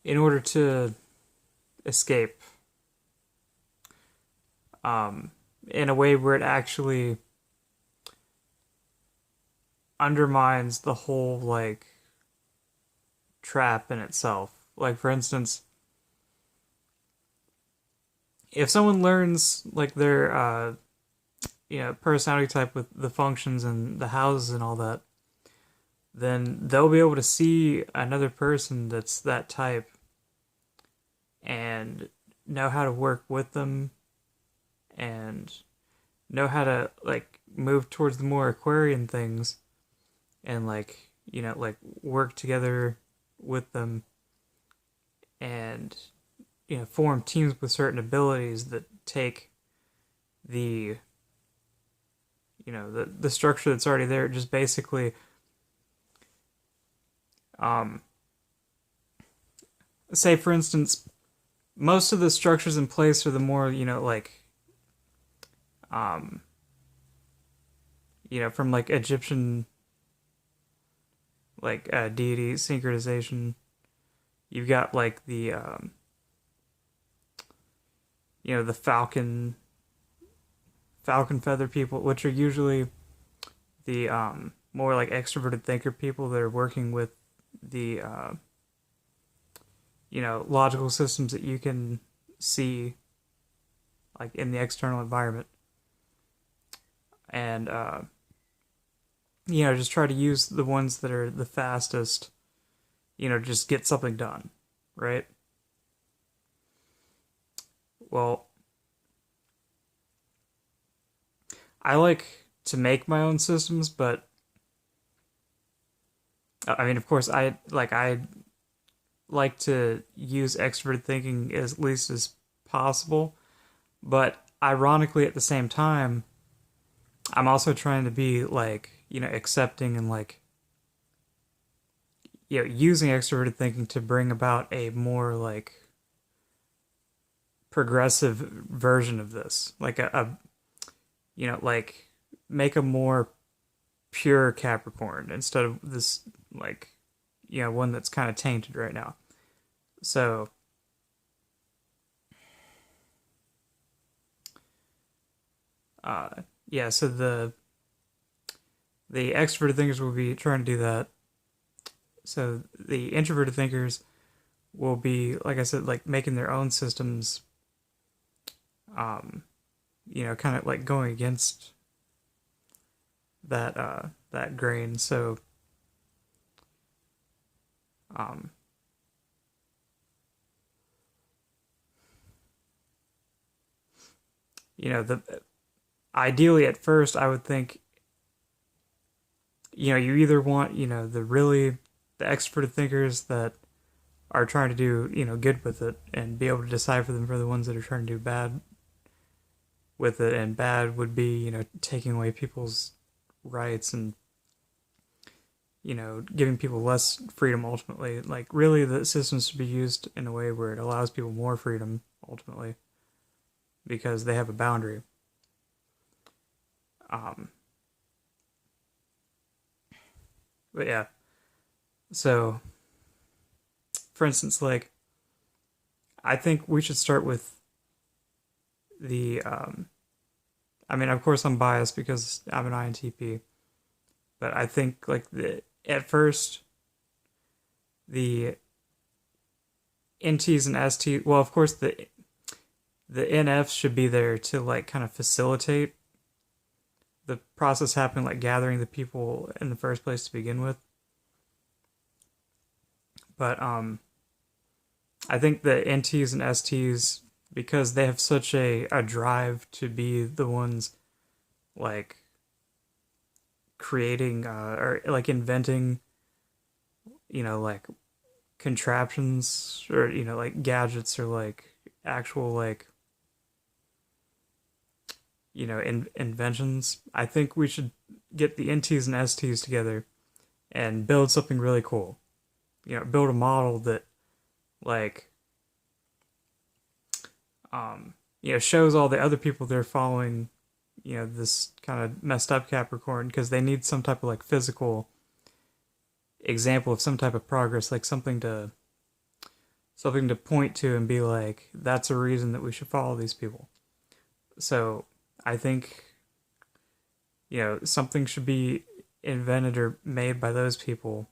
in order to escape in a way where it actually undermines the whole like trap in itself. Like for instance, if someone learns like their personality type with the functions and the houses and all that, then they'll be able to see another person that's that type and know how to work with them and know how to like move towards the more Aquarian things and like like work together with them and form teams with certain abilities that take the the structure that's already there, just basically um say for instance most of the structures in place are the more um from like Egyptian like deity synchronization. You've got like the the Falcon Feather people, which are usually the more like extroverted thinker people that are working with the logical systems that you can see like in the external environment, and just try to use the ones that are the fastest, just get something done, right? Well, I like to make my own systems, but I mean, of course, I like to use extroverted thinking as least as possible, but ironically, at the same time, I'm also trying to be like accepting and like using extroverted thinking to bring about a more like progressive version of this, like a like make a more pure Capricorn instead of this like one that's kind of tainted right now. So uh yeah, so the extroverted thinkers will be trying to do that. So the introverted thinkers will be, like I said, like making their own systems, kind of like going against that grain. So um, the ideally at first I would think you either want the extroverted thinkers that are trying to do good with it and be able to decipher them for the ones that are trying to do bad with it, and bad would be taking away people's rights and giving people less freedom ultimately. Like really the system should be used in a way where it allows people more freedom ultimately because they have a boundary. um but yeah, so for instance, like I think we should start with the I mean, of course I'm biased because I'm an INTP, but I think like the at first the NTs and ST, well, of course the NFs should be there to like kind of facilitate the process happening, like gathering the people in the first place to begin with. But I think the NTs and STs, because they have such a drive to be the ones like creating or like inventing, like contraptions or like gadgets or like actual like inventions. I think we should get the NTs and STs together and build something really cool. Build a model that like shows all the other people they're following this kind of messed up Capricorn, because they need some type of like physical example of some type of progress, like something to something to point to and be like, that's a reason that we should follow these people. So I think, something should be invented or made by those people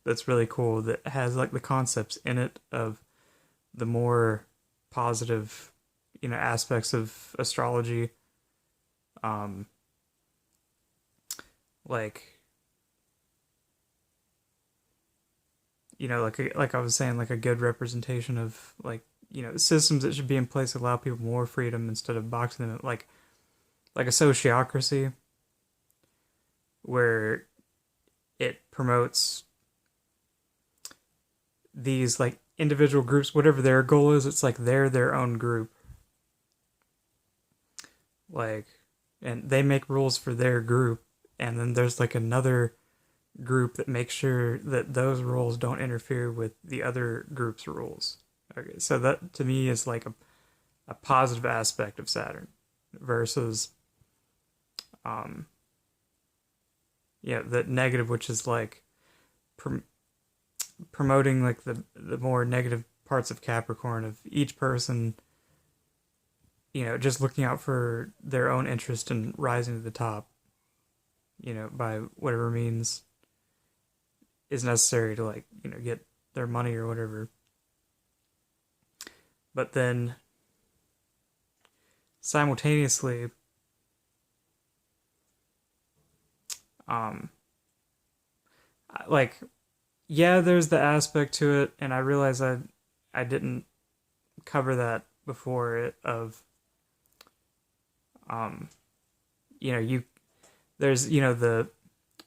that's really cool, that has like the concepts in it of the more positive, aspects of astrology. Um, like, like I was saying, like a good representation of like, systems that should be in place to allow people more freedom instead of boxing them, like a sociocracy where it promotes these like individual groups, whatever their goal is. It's like they're their own group, like, and they make rules for their group, and then there's like another group that makes sure that those rules don't interfere with the other group's rules. Okay, so that to me is like a positive aspect of Saturn versus um the negative, which is like prom- promoting like the more negative parts of Capricorn, of each person just looking out for their own interest and rising to the top, by whatever means is necessary to like, get their money or whatever. But then simultaneously, um, like, yeah, there's the aspect to it, and I realize I didn't cover that before it of um, you there's the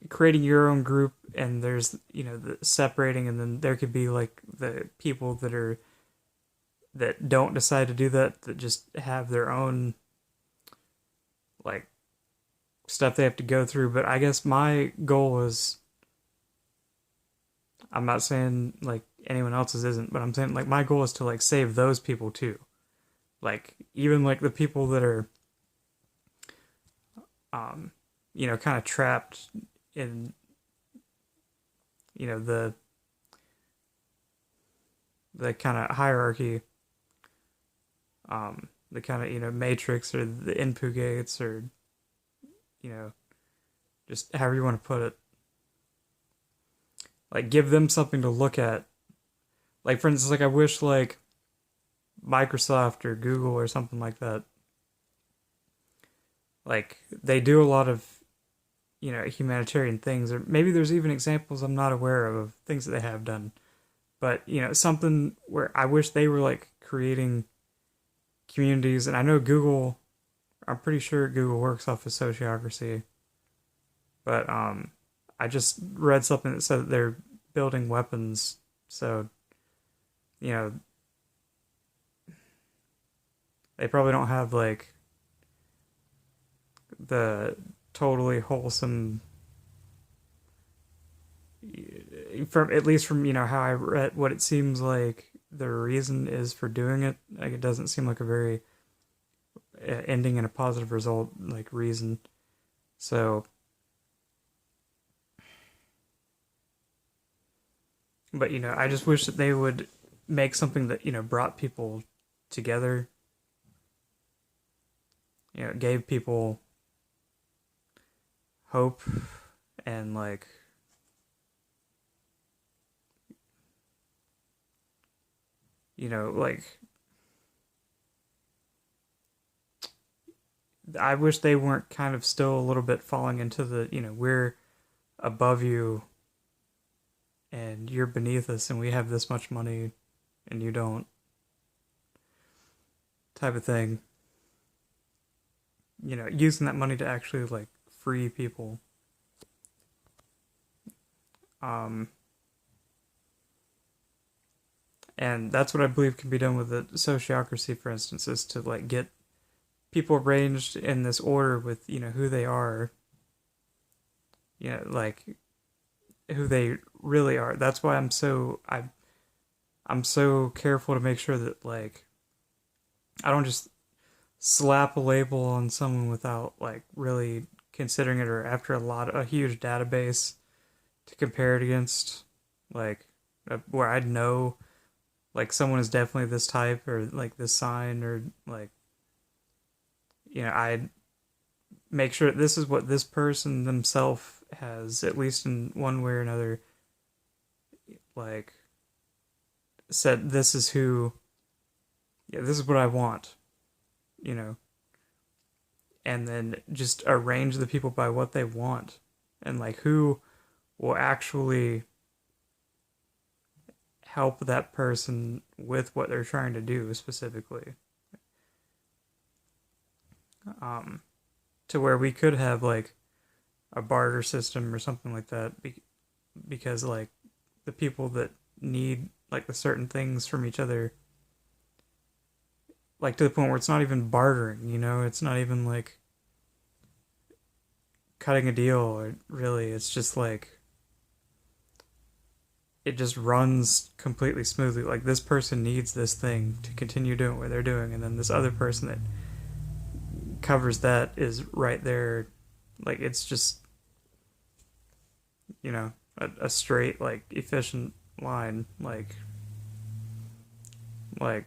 creating your own group, and there's the separating, and then there could be like the people that don't decide to do that, that just have their own like stuff they have to go through. But I guess my goal is, I'm not saying like anyone else's isn't, but I'm saying like my goal is to like save those people too. Like even like the people that are kind of trapped in the kind of hierarchy, the kind of matrix, or the input gates, or you know just however you want to put it. Like give them something to look at. Like for instance, like I wish like Microsoft or Google or something like that, like they do a lot of humanitarian things, or maybe there's even examples I'm not aware of things that they have done. But something where I wish they were like creating communities. And I know Google, I'm pretty sure Google works off of sociocracy, but I just read something that said that they're building weapons. So you know they probably don't have like the totally wholesome, from at least from how I read what it seems like the reason is for doing it. Like it doesn't seem like a very ending in a positive result like reason. So but I just wish that they would make something that brought people together, gave people hope, and like like I wish they weren't kind of still a little bit falling into the we're above you and you're beneath us and we have this much money and you don't, type of thing. Using that money to actually like free people. Um, and that's what I believe can be done with the sociocracy, for instance, is to like get people arranged in this order with who they are, like who they really are. That's why I'm so careful to make sure that like I don't just slap a label on someone without like really considering it, or after a huge database to compare it against, like where I'd know like someone is definitely this type or like this sign or like I make sure this is what this person themselves has at least in one way or another like said this is who yeah this is what I want you know and then just arrange the people by what they want and like who will actually help that person with what they're trying to do specifically. Um, to where we could have like a barter system or something like that because like the people that need like the certain things from each other like to the point where it's not even bartering, it's not even like cutting a deal or really it's just like it just runs completely smoothly. Like this person needs this thing to continue doing what they're doing, and then this other person that covers that is right there. Like it's just a straight like efficient line. Like it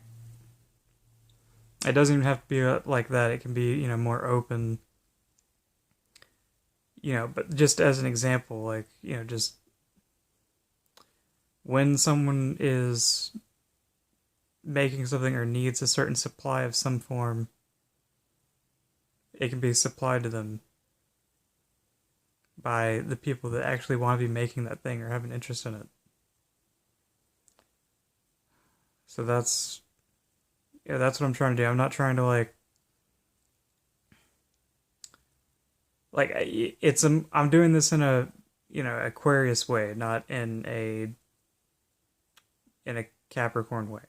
doesn't even have to be like that. It can be more open. But just as an example, like just when someone is making something or needs a certain supply of some form, it can be supplied to them by the people that actually want to be making that thing or have an interest in it. So that's what I'm trying to do. I'm not trying to like I'm doing this in a Aquarius way, not in a Capricorn way.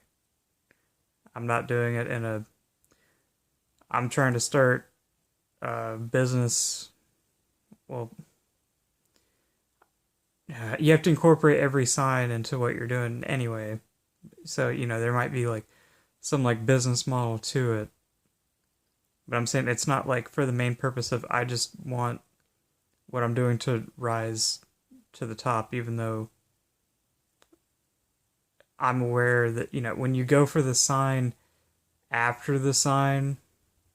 I'm not doing it in a I'm trying to start a business. Well, you have to incorporate every sign into what you're doing anyway. So, there might be like some like business model to it. But I'm saying it's not like for the main purpose of I just want what I'm doing to rise to the top, even though I'm aware that, when you go for the sign after the sign,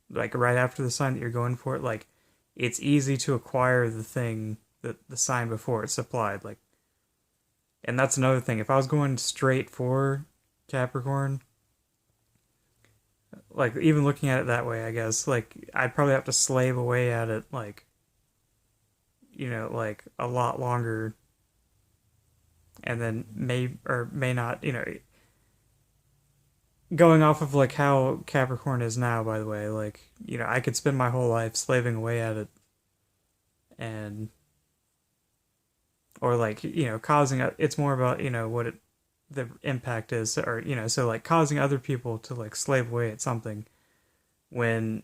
like right after the sign that you're going for it, like it's easy to acquire the thing that the sign before it's supplied. Like, and that's another thing. If I was going straight for Capricorn, like even looking at it that way, I guess, like I'd probably have to slave away at it, like, like a lot longer, and then may or may not, going off of like how Capricorn is now, by the way, like, I could spend my whole life slaving away at it and or like, causing it's more about, what the impact is or, so like causing other people to like slave away at something when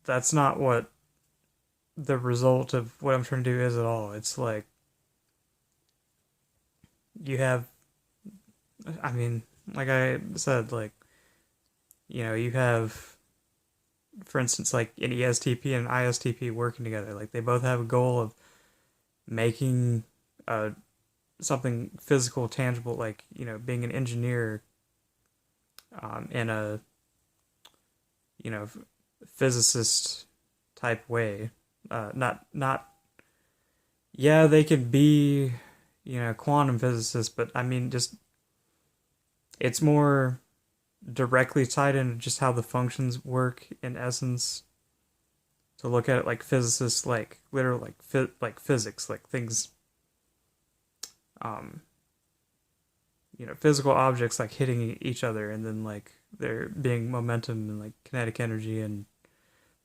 that's not what the result of what I'm trying to do is at all. It's like you have I mean, like I said, like, you have, for instance, like an ESTP and an ISTP working together. Like they both have a goal of making something physical, tangible, like, being an engineer in a, you know, physicist type way. Not, yeah, they could be, quantum physicists, but I mean, just, it's more directly tied into just how the functions work in essence. To look at it like physicists, like literally, like physics, like things, um, physical objects like hitting each other, and then like there being momentum and like kinetic energy and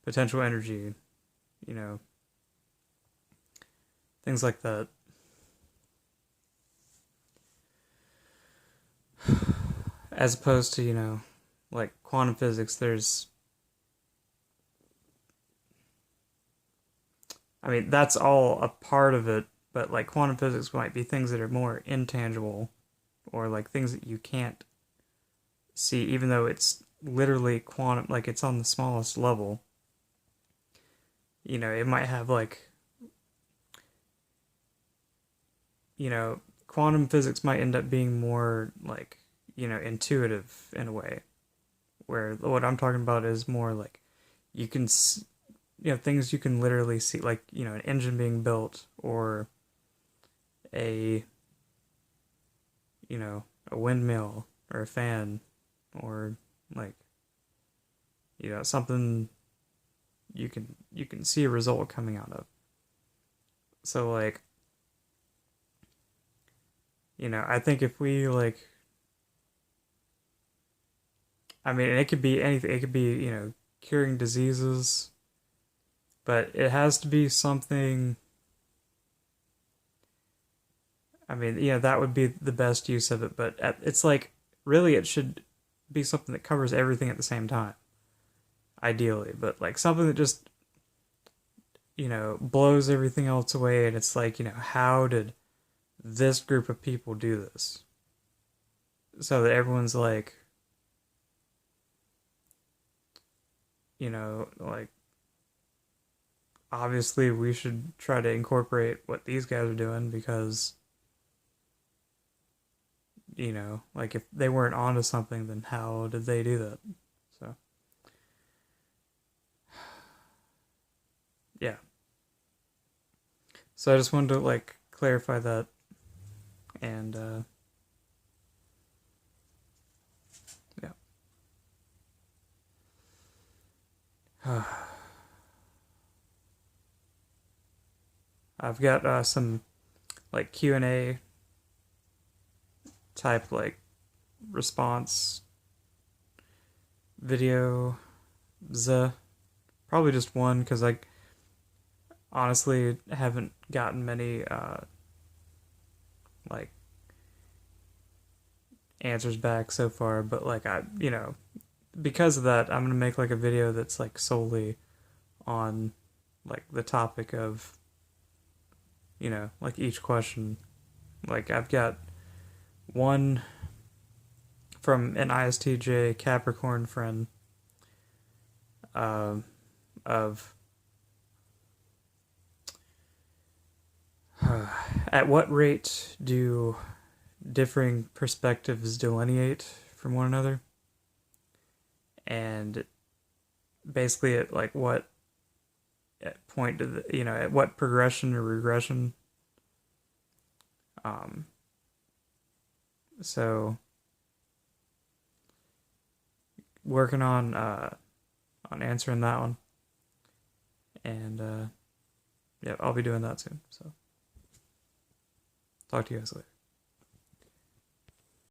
potential energy, you know, things like that. As opposed to like quantum physics, I mean, that's all a part of it, but like quantum physics might be things that are more intangible or like things that you can't see, even though it's literally quantum, like it's on the smallest level. It might have like, quantum physics might end up being more like, intuitive in a way. Where what I'm talking about is more like you can, things you can literally see, like, an engine being built, or a, a windmill or a fan, or like, something you can see a result coming out of. So like, I think if we like, I mean, it could be anything. It could be, curing diseases, but it has to be something. I mean, that would be the best use of it, but it's like, really, it should be something that covers everything at the same time, ideally. But like something that just, blows everything else away, and it's like, how did this group of people do this? So that everyone's like, like, obviously we should try to incorporate what these guys are doing, because, like, if they weren't onto something, then how did they do that? So, yeah. So I just wanted to, like, clarify that, and, yeah. I've got some, like, Q&A type, like, response video, probably just one, because I honestly haven't gotten many, like, answers back so far. But like, because of that, I'm gonna make like a video that's like solely on, like, the topic of, like, each question. Like, I've got one from an ISTJ Capricorn friend, of at what rate do differing perspectives delineate from one another? And basically, at like what point do at what progression or regression? Um, so working on answering that one, and yeah, I'll be doing that soon. So talk to you guys later.